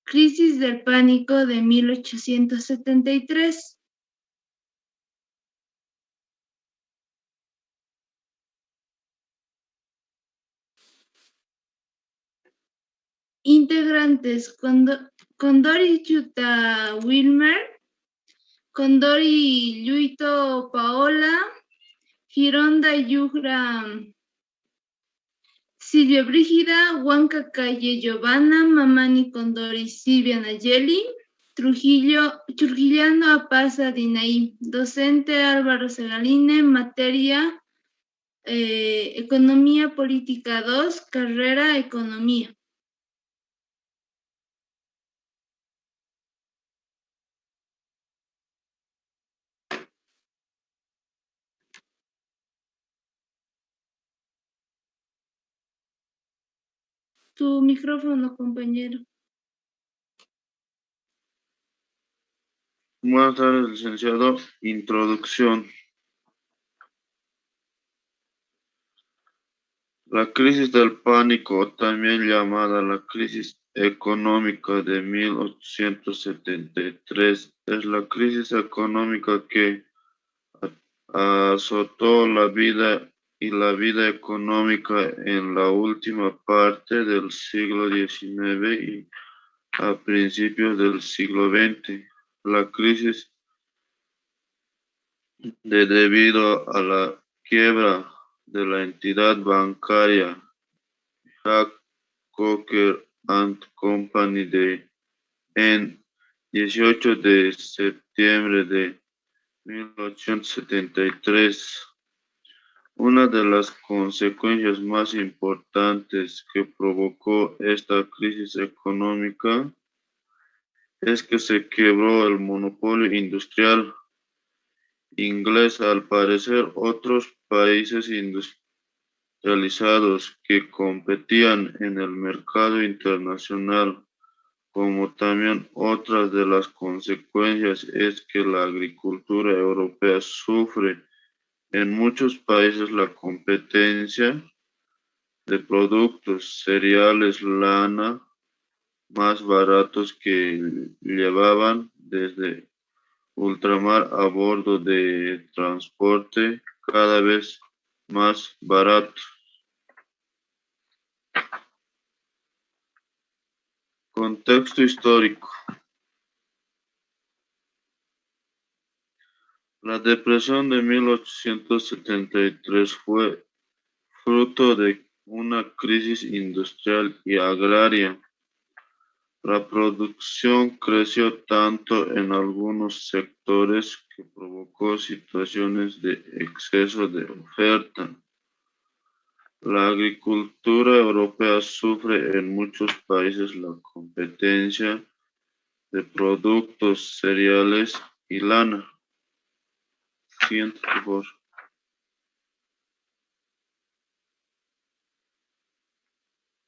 Crisis del pánico de 1873. Integrantes: Condori Yuta Wilmer, Condori Yuito Paola, Gironda Yugra Silvia Brígida, Huanca Calle Giovanna, Mamani Condori Silvia Nayeli, Trujillano Apaza Dinaí, docente Álvaro Segaline, materia Economía Política 2, carrera Economía. Tu micrófono, compañero. Buenas tardes, licenciado. Introducción. La crisis del pánico, también llamada la crisis económica de 1873, es la crisis económica que azotó la vida económica en la última parte del siglo XIX y a principios del siglo XX. La crisis debido a la quiebra de la entidad bancaria Jack Cocker and Company en 18 de septiembre de 1873. Una de las consecuencias más importantes que provocó esta crisis económica es que se quebró el monopolio industrial inglés. Al parecer, otros países industrializados que competían en el mercado internacional, como también otras de las consecuencias es que la agricultura europea sufre en muchos países la competencia de productos cereales, lana, más baratos que llevaban desde ultramar a bordo de transporte cada vez más barato. Contexto histórico. La depresión de 1873 fue fruto de una crisis industrial y agraria. La producción creció tanto en algunos sectores que provocó situaciones de exceso de oferta. La agricultura europea sufre en muchos países la competencia de productos cereales y lana. Siguiente, por favor.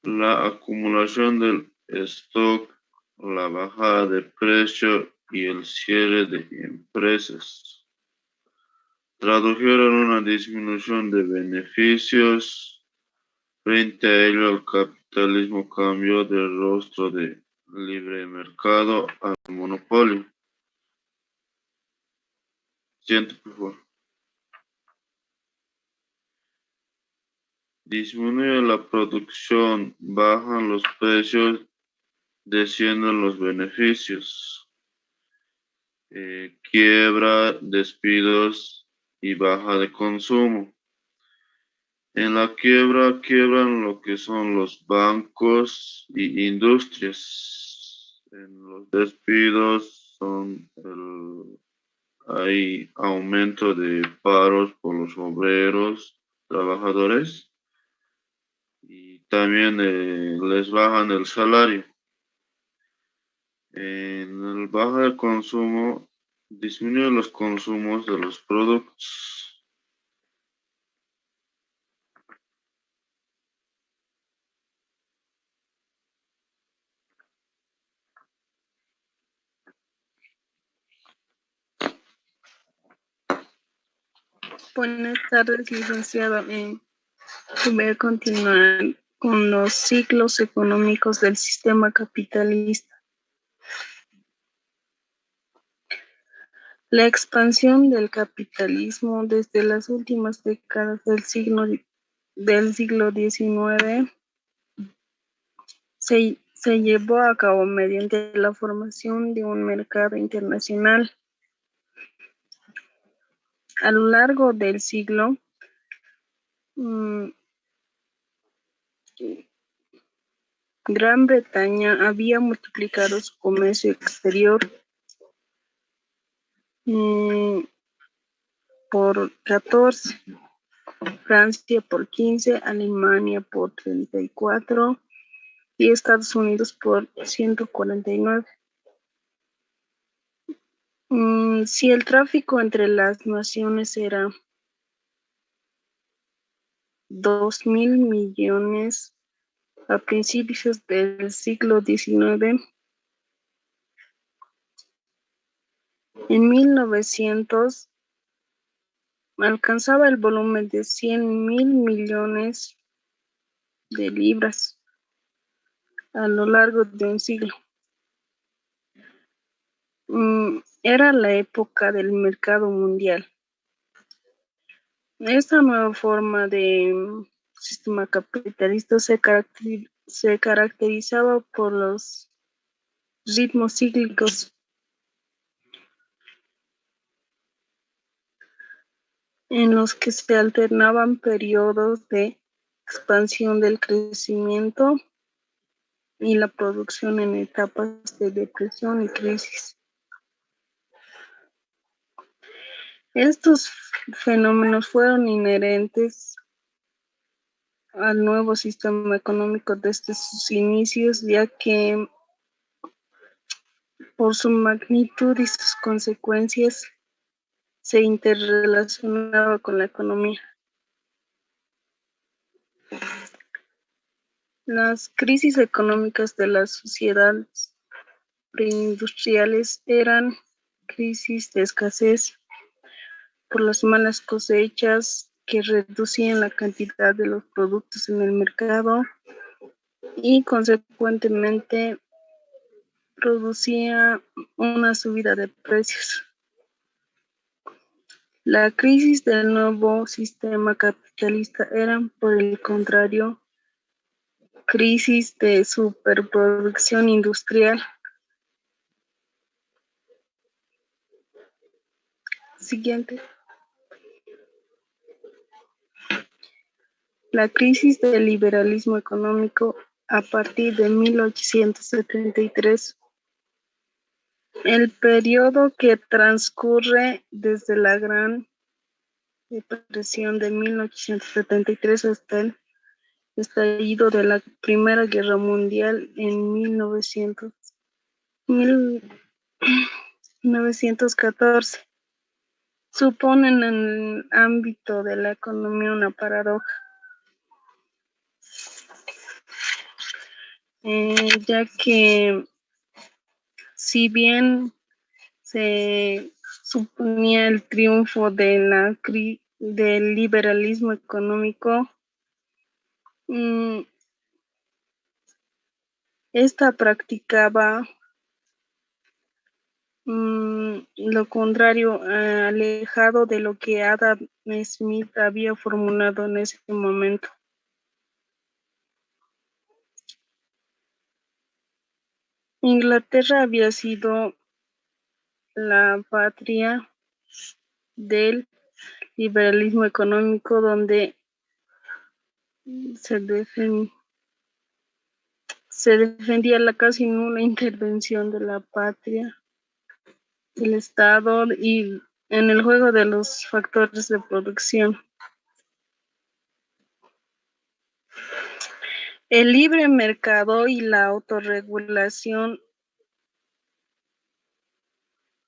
La acumulación del stock, la bajada de precio y el cierre de empresas tradujeron una disminución de beneficios. Frente a ello, el capitalismo cambió del rostro de libre mercado al monopolio. Siguiente, por favor. Disminuye la producción, bajan los precios, descienden los beneficios. Quiebra, despidos y baja de consumo. En la quiebran lo que son los bancos y industrias. En los despidos hay aumento de paros por los obreros, trabajadores, y también les bajan el salario. En el baja de consumo, disminuye los consumos de los productos. Buenas tardes, licenciado. Voy a continuar con los ciclos económicos del sistema capitalista. La expansión del capitalismo desde las últimas décadas del siglo XIX se llevó a cabo mediante la formación de un mercado internacional. A lo largo del siglo, Gran Bretaña había multiplicado su comercio exterior por 14, Francia por 15, Alemania por 34 y Estados Unidos por 149. Si el tráfico entre las naciones era 2.000 millones a principios del siglo XIX, en 1900 alcanzaba el volumen de 100.000 millones de libras a lo largo de un siglo. Era la época del mercado mundial. Esta nueva forma de sistema capitalista se caracterizaba por los ritmos cíclicos en los que se alternaban periodos de expansión del crecimiento y la producción en etapas de depresión y crisis. Estos fenómenos fueron inherentes al nuevo sistema económico desde sus inicios, ya que por su magnitud y sus consecuencias se interrelacionaba con la economía. Las crisis económicas de las sociedades preindustriales eran crisis de escasez por las malas cosechas que reducían la cantidad de los productos en el mercado y consecuentemente producía una subida de precios. La crisis del nuevo sistema capitalista eran, por el contrario, crisis de superproducción industrial. Siguiente. La crisis del liberalismo económico a partir de 1873. El periodo que transcurre desde la Gran Depresión de 1873 hasta el estallido de la Primera Guerra Mundial en 1914 suponen en el ámbito de la economía una paradoja, ya que si bien se suponía el triunfo del liberalismo económico, esta practicaba lo contrario, alejado de lo que Adam Smith había formulado en ese momento. Inglaterra había sido la patria del liberalismo económico, donde se defendía la casi nula intervención de la patria, del Estado y en el juego de los factores de producción. El libre mercado y la autorregulación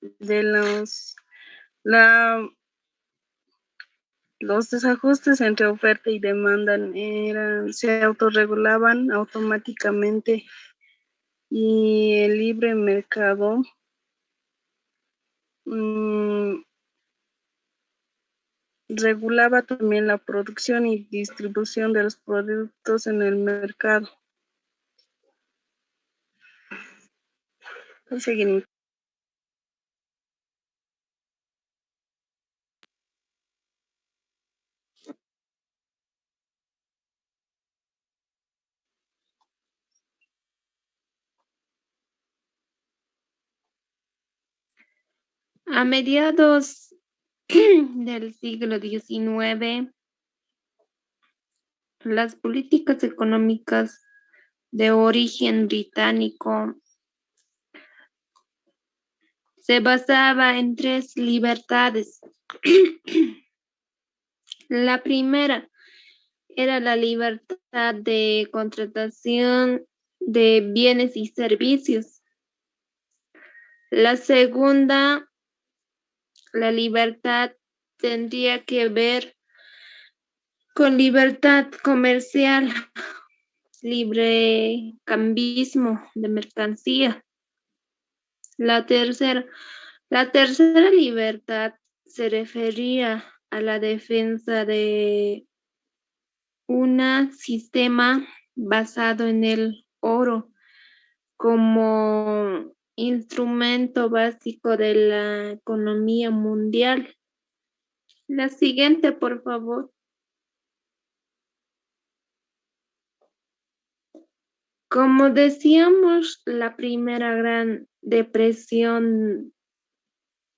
de los desajustes entre oferta y demanda se autorregulaban automáticamente, y el libre mercado regulaba también la producción y distribución de los productos en el mercado. Seguimiento. A mediados del siglo XIX, las políticas económicas de origen británico se basaba en 3 libertades. La primera era la libertad de contratación de bienes y servicios. La segunda, la libertad, tendría que ver con libertad comercial, libre cambismo de mercancía. La tercera libertad se refería a la defensa de un sistema basado en el oro como instrumento básico de la economía mundial. La siguiente, por favor. Como decíamos, la primera gran depresión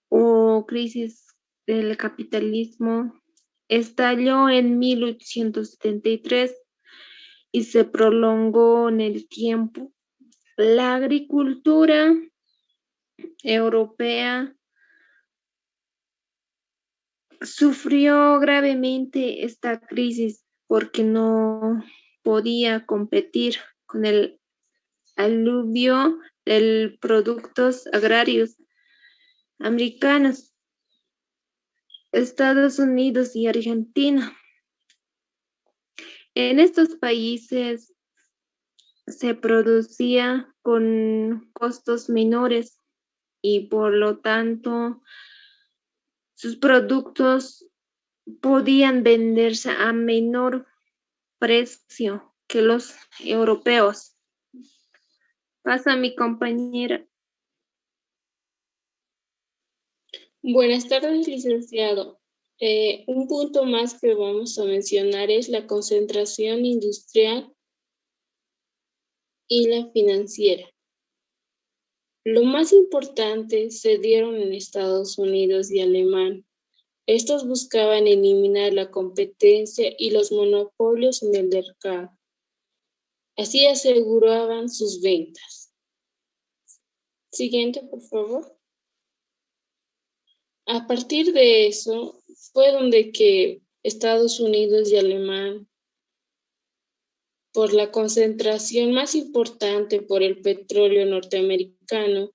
o crisis del capitalismo estalló en 1873 y se prolongó en el tiempo. La agricultura europea sufrió gravemente esta crisis porque no podía competir con el aluvio de productos agrarios americanos, Estados Unidos y Argentina. En estos países se producía con costos menores y por lo tanto sus productos podían venderse a menor precio que los europeos. Pasa mi compañera. Buenas tardes, licenciado. Un punto más que vamos a mencionar es la concentración industrial y la financiera. Lo más importante se dieron en Estados Unidos y Alemania. Estos buscaban eliminar la competencia y los monopolios en el mercado. Así aseguraban sus ventas. Siguiente, por favor. A partir de eso fue donde que Estados Unidos y Alemania, por la concentración más importante por el petróleo norteamericano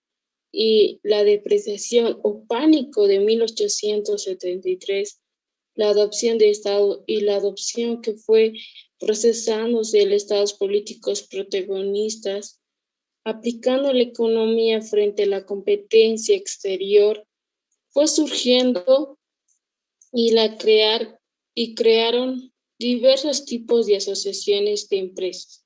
y la depreciación o pánico de 1873, la adopción de Estado y la adopción que fue procesándose de estados políticos protagonistas, aplicando la economía frente a la competencia exterior, fue surgiendo crearon diversos tipos de asociaciones de empresas.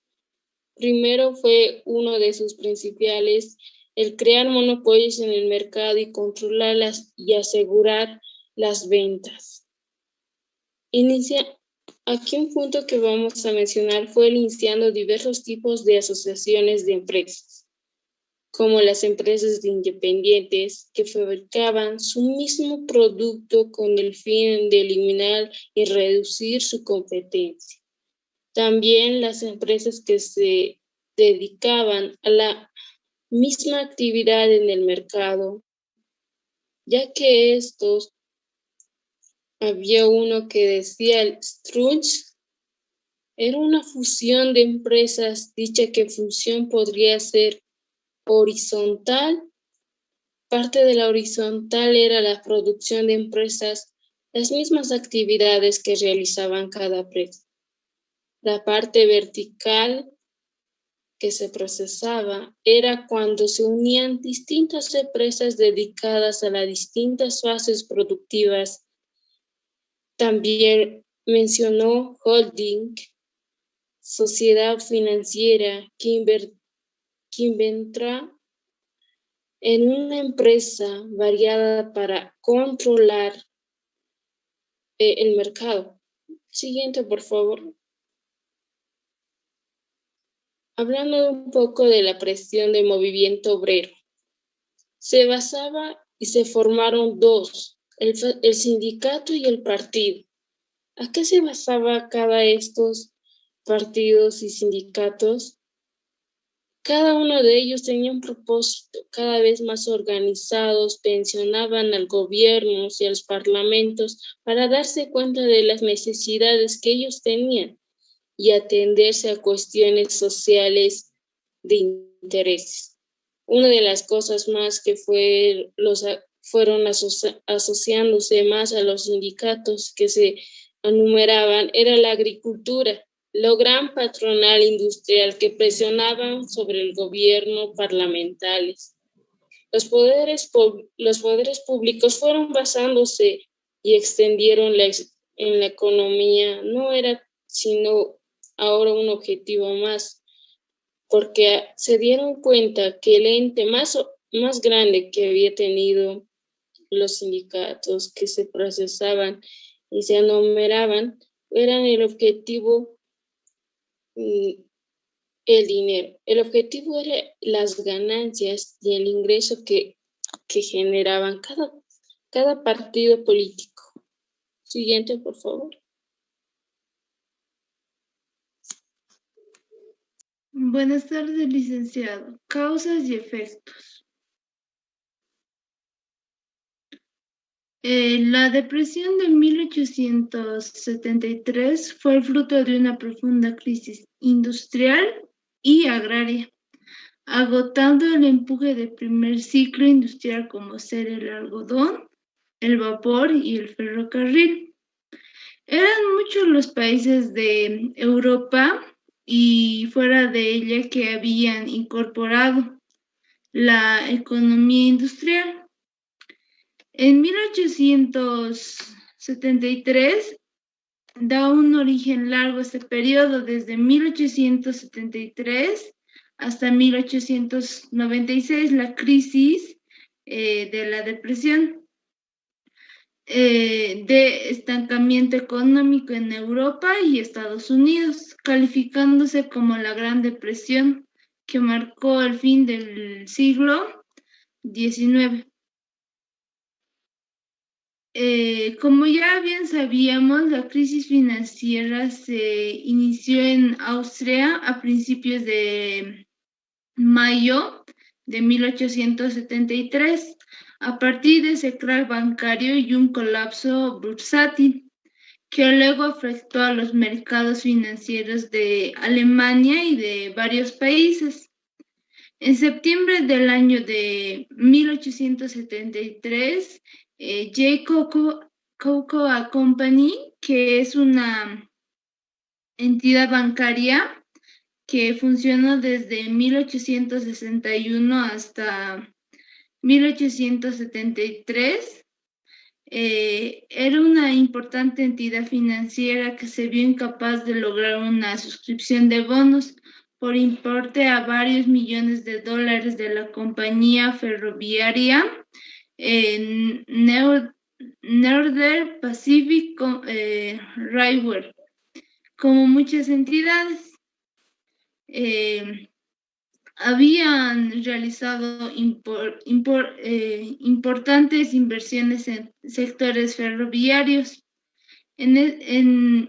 Primero fue uno de sus principales el crear monopolios en el mercado y controlarlas y asegurar las ventas. Aquí un punto que vamos a mencionar fue iniciando diversos tipos de asociaciones de empresas, como las empresas de independientes que fabricaban su mismo producto con el fin de eliminar y reducir su competencia. También las empresas que se dedicaban a la misma actividad en el mercado, ya que estos, había uno que decía el Strunz, era una fusión de empresas, dicha que fusión podría ser horizontal. Parte de la horizontal era la producción de empresas, las mismas actividades que realizaban cada empresa. La parte vertical que se procesaba era cuando se unían distintas empresas dedicadas a las distintas fases productivas. También mencionó holding, sociedad financiera que en una empresa variada para controlar el mercado. Siguiente, por favor. Hablando un poco de la presión del movimiento obrero, se basaba y se formaron dos, el sindicato y el partido. ¿A qué se basaba cada de estos partidos y sindicatos? Cada uno de ellos tenía un propósito cada vez más organizados, pensionaban al gobierno y a los parlamentos para darse cuenta de las necesidades que ellos tenían y atenderse a cuestiones sociales de intereses. Una de las cosas más que fueron asociándose más a los sindicatos que se enumeraban era la agricultura, lo gran patronal industrial que presionaban sobre el gobierno parlamentales. Los poderes públicos fueron basándose y extendieron en la economía, no era sino ahora un objetivo más, porque se dieron cuenta que el ente más grande que había tenido los sindicatos que se procesaban y se enumeraban eran el objetivo, el dinero. El objetivo era las ganancias y el ingreso que generaban cada partido político. Siguiente, por favor. Buenas tardes, licenciado. Causas y efectos. La depresión de 1873 fue el fruto de una profunda crisis industrial y agraria, agotando el empuje del primer ciclo industrial como ser el algodón, el vapor y el ferrocarril. Eran muchos los países de Europa y fuera de ella que habían incorporado la economía industrial. En 1873 da un origen largo este periodo, desde 1873 hasta 1896, la crisis de la depresión. De estancamiento económico en Europa y Estados Unidos, calificándose como la Gran Depresión, que marcó el fin del siglo XIX. Como ya bien sabíamos, la crisis financiera se inició en Austria a principios de mayo de 1873, a partir de ese crack bancario y un colapso bursátil, que luego afectó a los mercados financieros de Alemania y de varios países. En septiembre del año de 1873, J. Cocoa Company, que es una entidad bancaria que funcionó desde 1861 hasta 1873, era una importante entidad financiera que se vio incapaz de lograr una suscripción de bonos por importe a varios millones de dólares de la compañía ferroviaria Northern Pacific Railway, como muchas entidades. Habían realizado importantes inversiones en sectores ferroviarios. En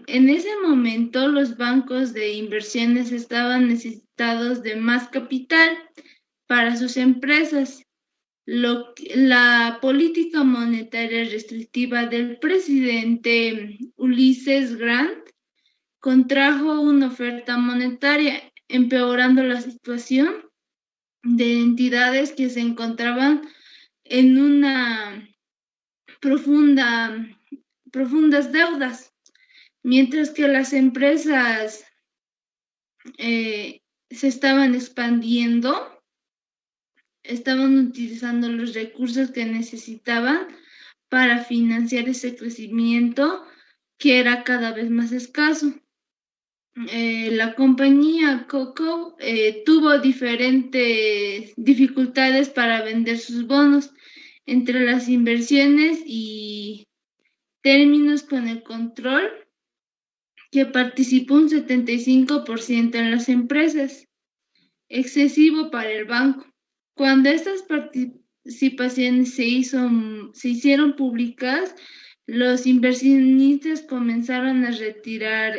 ese momento, los bancos de inversiones estaban necesitados de más capital para sus empresas. La política monetaria restrictiva del presidente Ulysses Grant contrajo una oferta monetaria, empeorando la situación de entidades que se encontraban en una profundas deudas, mientras que las empresas se estaban expandiendo, estaban utilizando los recursos que necesitaban para financiar ese crecimiento que era cada vez más escaso. la compañía Coco tuvo diferentes dificultades para vender sus bonos entre las inversiones y términos con el control, que participó un 75% en las empresas, excesivo para el banco. Cuando estas participaciones se hicieron públicas, los inversionistas comenzaron a retirar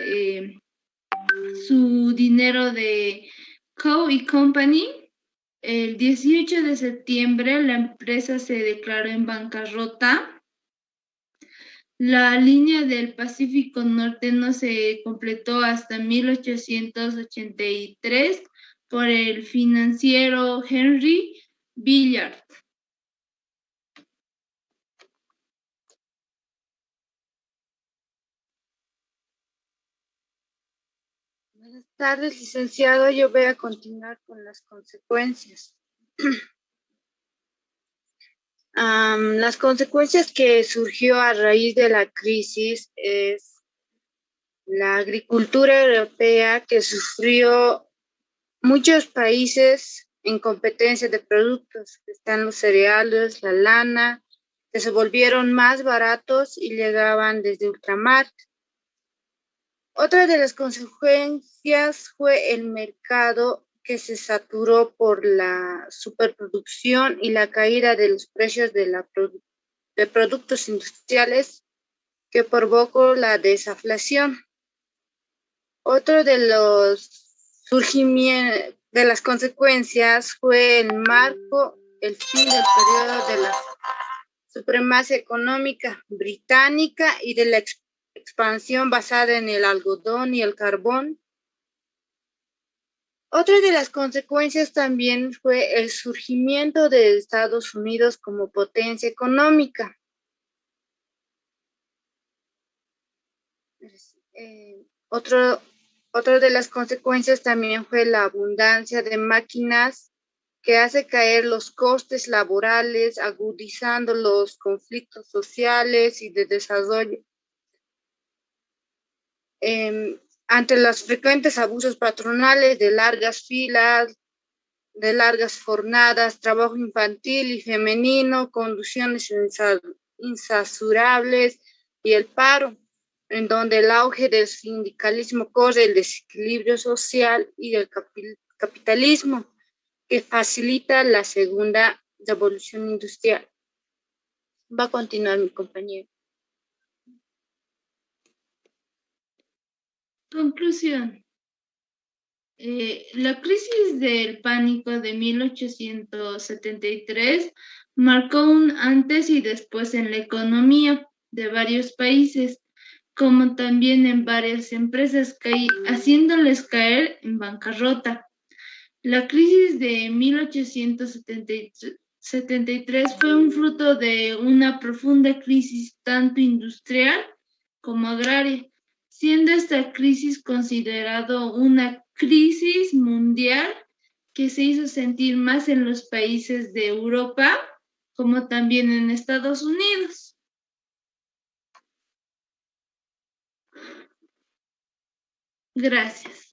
su dinero de Co. y Company. El 18 de septiembre la empresa se declaró en bancarrota. La línea del Pacífico Norte no se completó hasta 1883 por el financiero Henry Villard. Buenas tardes, licenciado. Yo voy a continuar con las consecuencias. Las consecuencias que surgió a raíz de la crisis es la agricultura europea, que sufrió muchos países en competencia de productos. Están los cereales, la lana, que se volvieron más baratos y llegaban desde ultramar. Otra de las consecuencias fue el mercado, que se saturó por la superproducción y la caída de los precios de productos industriales, que provocó la desinflación. Otro de los surgimientos de las consecuencias fue el fin del periodo de la supremacía económica británica y de la expansión basada en el algodón y el carbón. Otra de las consecuencias también fue el surgimiento de Estados Unidos como potencia económica. Otra de las consecuencias también fue la abundancia de máquinas, que hace caer los costes laborales, agudizando los conflictos sociales y de desarrollo. Ante los frecuentes abusos patronales de largas filas, de largas jornadas, trabajo infantil y femenino, condiciones insaturables y el paro, en donde el auge del sindicalismo corre el desequilibrio social y del capitalismo, que facilita la segunda revolución industrial. Va a continuar mi compañero. Conclusión. La crisis del pánico de 1873 marcó un antes y después en la economía de varios países, como también en varias empresas, haciéndoles caer en bancarrota. La crisis de 1873 fue un fruto de una profunda crisis tanto industrial como agraria, siendo esta crisis considerado una crisis mundial que se hizo sentir más en los países de Europa como también en Estados Unidos. Gracias.